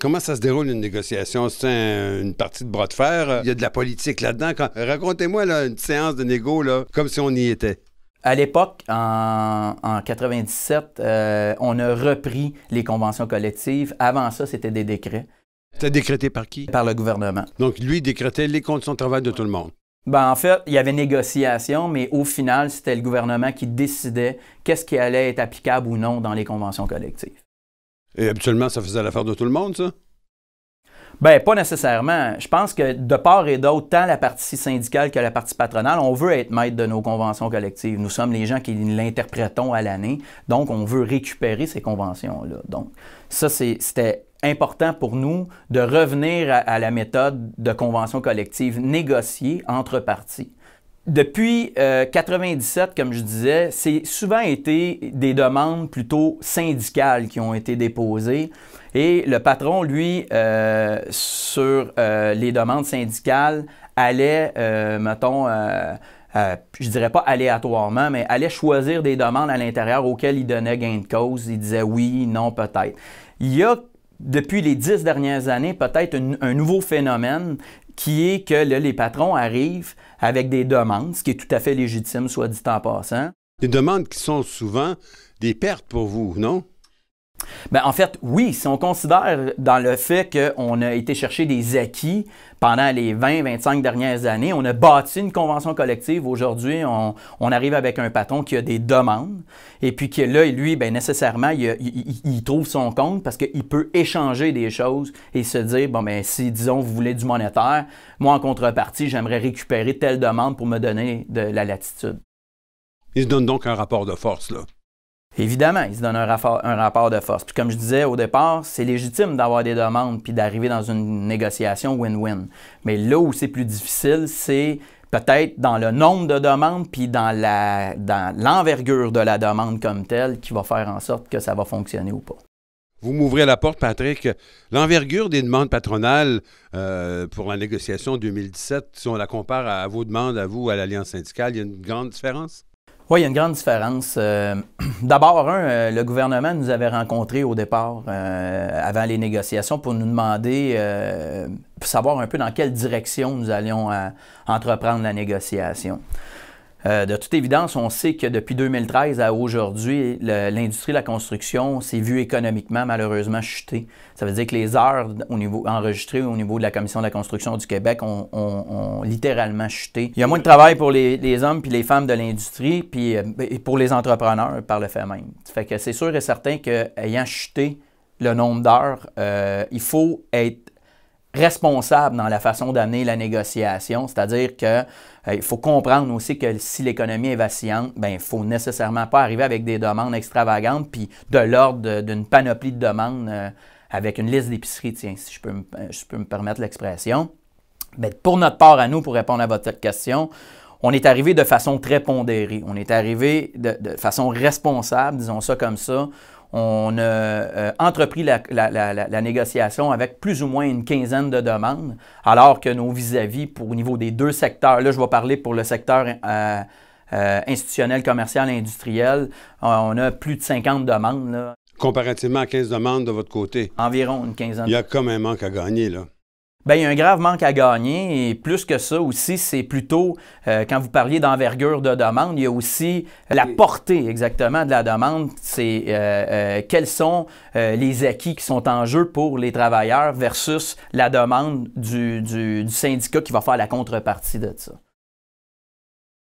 Comment ça se déroule une négociation? C'est une partie de bras de fer? Il y a de la politique là-dedans. Racontez-moi là, une séance de négo, là, comme si on y était. À l'époque, en 97, on a repris les conventions collectives. Avant ça, c'était des décrets. C'était décrété par qui? Par le gouvernement. Donc, lui décrétait les conditions de travail de tout le monde. Ben, en fait, il y avait négociation, mais au final, c'était le gouvernement qui décidait qu'est-ce qui allait être applicable ou non dans les conventions collectives. Et habituellement, ça faisait l'affaire de tout le monde, ça? Bien, pas nécessairement. Je pense que de part et d'autre, tant la partie syndicale que la partie patronale, on veut être maître de nos conventions collectives. Nous sommes les gens qui l'interprétons à l'année, donc on veut récupérer ces conventions-là. Donc, ça, c'était important pour nous de revenir à la méthode de convention collective négociée entre parties. Depuis 1997, comme je disais, c'est souvent été des demandes plutôt syndicales qui ont été déposées. Et le patron, lui, sur les demandes syndicales, allait, mettons, je dirais pas aléatoirement, mais allait choisir des demandes à l'intérieur auxquelles il donnait gain de cause. Il disait oui, non, peut-être. Il y a, depuis les 10 dernières années, peut-être un nouveau phénomène qui est que là, les patrons arrivent avec des demandes, ce qui est tout à fait légitime, soit dit en passant. Des demandes qui sont souvent des pertes pour vous, non? Bien, en fait, oui, si on considère dans le fait qu'on a été chercher des acquis pendant les 20-25 dernières années, on a bâti une convention collective. Aujourd'hui, on arrive avec un patron qui a des demandes et puis que là, lui, bien, nécessairement, il trouve son compte parce qu'il peut échanger des choses et se dire, bon, bien, si, disons, vous voulez du monétaire, moi, en contrepartie, j'aimerais récupérer telle demande pour me donner de la latitude. Il se donne donc un rapport de force, là. Évidemment, il se donne un rapport de force. Puis comme je disais au départ, c'est légitime d'avoir des demandes puis d'arriver dans une négociation win-win. Mais là où c'est plus difficile, c'est peut-être dans le nombre de demandes puis dans l'envergure de la demande comme telle qui va faire en sorte que ça va fonctionner ou pas. Vous m'ouvrez la porte, Patrick. L'envergure des demandes patronales pour la négociation 2017, si on la compare à vos demandes, à vous, à l'Alliance syndicale, il y a une grande différence? Oui, il y a une grande différence. D'abord, le gouvernement nous avait rencontrés au départ, avant les négociations, pour nous demander, pour savoir un peu dans quelle direction nous allions entreprendre la négociation. De toute évidence, on sait que depuis 2013 à aujourd'hui, l'industrie de la construction s'est vue économiquement malheureusement chuter. Ça veut dire que les heures enregistrées au niveau de la Commission de la construction du Québec ont littéralement chuté. Il y a moins de travail pour les hommes et les femmes de l'industrie, puis pour les entrepreneurs par le fait même. Ça fait que c'est sûr et certain qu'ayant chuté le nombre d'heures, il faut être responsable dans la façon d'amener la négociation, c'est-à-dire qu'il faut comprendre aussi que si l'économie est vacillante, bien, il ne faut nécessairement pas arriver avec des demandes extravagantes puis de l'ordre d'une panoplie de demandes avec une liste d'épicerie, tiens, si je peux me permettre l'expression. Bien, pour notre part à nous, pour répondre à votre question, on est arrivé de façon très pondérée, on est arrivé de façon responsable, disons ça comme ça. On a entrepris la négociation avec plus ou moins une quinzaine de demandes, alors que nos vis-à-vis, au niveau des deux secteurs, là je vais parler pour le secteur institutionnel, commercial, industriel, on a plus de 50 demandes. Là. Comparativement à 15 demandes de votre côté? Environ une quinzaine. Il y a comme un manque à gagner, là. Bien, il y a un grave manque à gagner et plus que ça aussi, c'est plutôt, quand vous parliez d'envergure de demande, il y a aussi la portée exactement de la demande. C'est quels sont les acquis qui sont en jeu pour les travailleurs versus la demande du syndicat qui va faire la contrepartie de ça.